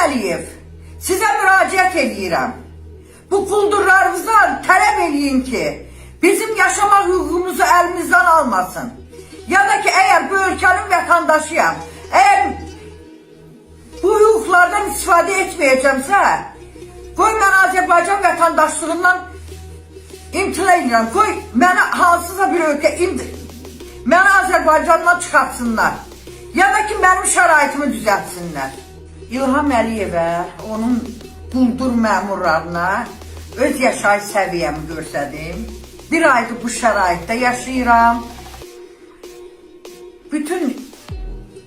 Əliyev, sizə müraciət edirəm. Bu quldurlarınızdan tələb eləyin ki, bizim yaşamaq hüququmuzu əlimizdən almasın. Ya da ki, əgər bu ölkənin vətəndaşıyam, əgər bu hüquqlardan istifadə etməyəcəmsə, qoy mən Azərbaycan vətəndaşlığından imtina edirəm. Qoy mənə hansısa bir ölkə məni Azərbaycandan çıxartsınlar. Ya da ki, mənim şəraitimi düzəltsinlər. İlham Əliyevə, onun quldur məmurlarına öz yaşayış səviyyəmi göstərdim. Bir aydır bu şəraitdə yaşayıram. Bütün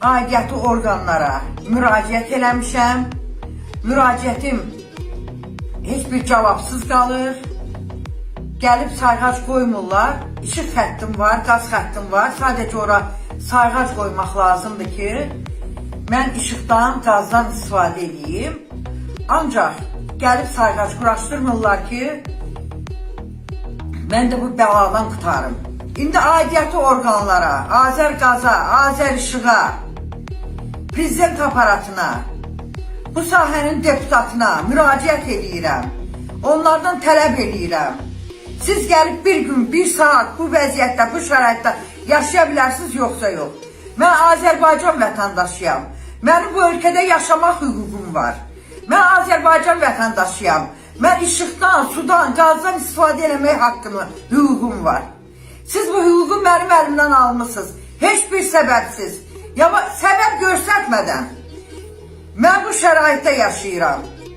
aidiyyəti orqanlara müraciət eləmişəm. Müraciətim heç bir cavabsız qalır. Gəlib sayğac qoymurlar. İşıq xəttim var, qaz xəttim var. Sadəcə ora sayğac qoymaq lazımdır ki, mən işıqdan, qazdan istifadə edeyim. Ancaq gəlib sayğac quraşdırmırlar ki, mən də bu bəladan qutarım. İndi aidiyyəti orqanlara, Azərqaza, Azərishiqa, prezident aparatına, bu sahənin deputatına müraciət edirəm. Onlardan tələb edirəm. Siz gəlib bir gün, bir saat bu vəziyyətdə, bu şəraitdə yaşaya bilərsiniz, yoxsa yox. Mən Azərbaycan vətəndaşıyam. Mənim bu ölkədə yaşamaq hüququm var. Mən Azərbaycan vətəndaşıyam. Mən işıqdan, sudan, qazdan istifadə eləmək haqqımı, hüququm var. Siz bu hüququ mənim əlimdən almışsınız. Heç bir səbəbsiz. Ya səbəb göstərmədən. Mən bu şəraitdə yaşayıram.